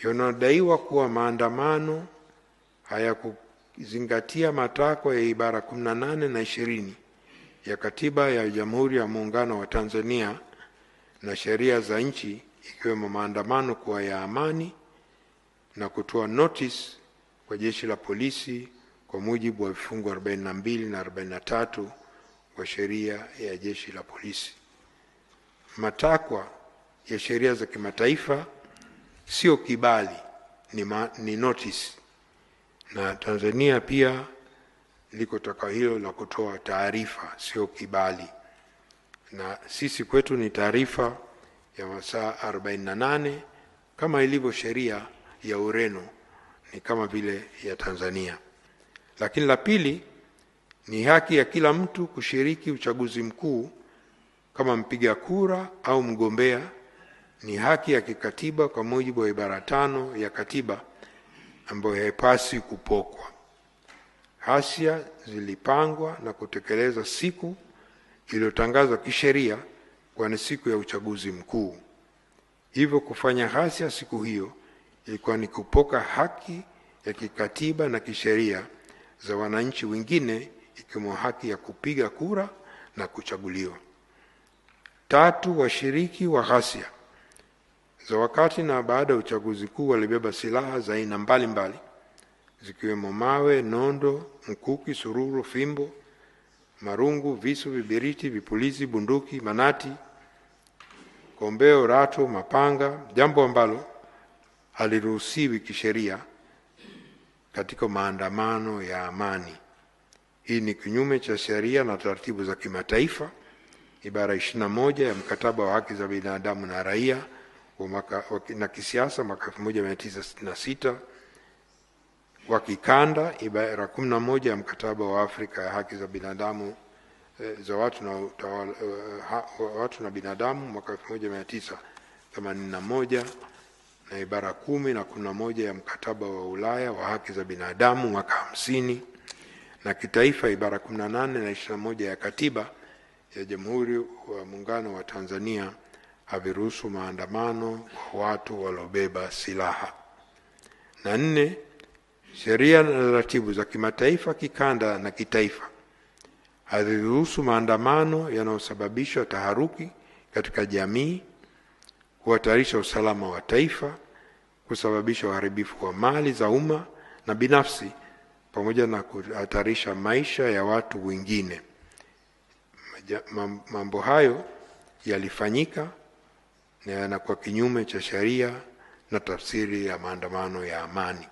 yanadaiwa kuwa maandamano hayakuzingatia matakwa ya ibara 18 na 20 ya Katiba ya Jamhuri ya Muungano wa Tanzania na sheria za nchi, ikiwemo maandamano kuwa ya amani na kutoa notice kwa jeshi la polisi kwa mujibu wa vifungu 42 na 43 wa sheria ya jeshi la polisi. Matakwa ya sheria za kimataifa sio kibali, ni notice, na Tanzania pia liko takwa hilo la kutoa taarifa, sio kibali, na sisi kwetu ni taarifa ya masaa 48 kama ilivyo sheria ya Ureno, ni kama vile ya Tanzania. Lakini la pili ni haki ya kila mtu kushiriki uchaguzi mkuu kama mpiga kura au mgombea. Ni haki ya kikatiba kwa mujibu wa ibara 5 ya katiba ambayo haipaswi kupokwa. Ghasia zilipangwa na kutekeleza siku iliyotangazwa kisheria kwa ni siku ya uchaguzi mkuu. Hivyo kufanya ghasia siku hiyo ilikuwa ni kupoka haki ya kikatiba na kisheria za wananchi wengine, ikiwemo haki ya kupiga kura na kuchaguliwa. Tatu, washiriki wa ghasia za wakati na baada ya uchaguzi mkuu walibeba silaha za aina mbalimbali zikiwemo mawe, nondo, mkuki, sururu, fimbo, marungu, visu, vibiriti, vipulizi, bunduki, manati, kombeo, rato, mapanga, jambo ambalo haliruhusiwi kisheria katika maandamano ya amani. Hii ni kinyume cha sheria na taratibu za kimataifa, ibara 21 ya mkataba wa haki za binadamu na raia na kisiasa mwaka 1966, wa kikanda ibara 11 ya mkataba wa Afrika ya haki za binadamu za watu na binadamu mwaka 1981, na ibara 10 na 11 ya mkataba wa Ulaya wa haki za binadamu mwaka 50, na kitaifa ibara 18 na 21 ya katiba ya Jamhuri wa Muungano wa Tanzania haviruhusu maandamano kwa watu waliobeba silaha. Na 4, sheria na taratibu za kimataifa, kikanda na kitaifa haziruhusu maandamano yanayosababisha taharuki katika jamii, kuhatarisha usalama wa taifa, kusababisha uharibifu wa mali za umma na binafsi, pamoja na kuhatarisha maisha ya watu wengine. Mambo hayo yalifanyika na yanakuwa kinyume cha sheria na tafsiri ya maandamano ya amani.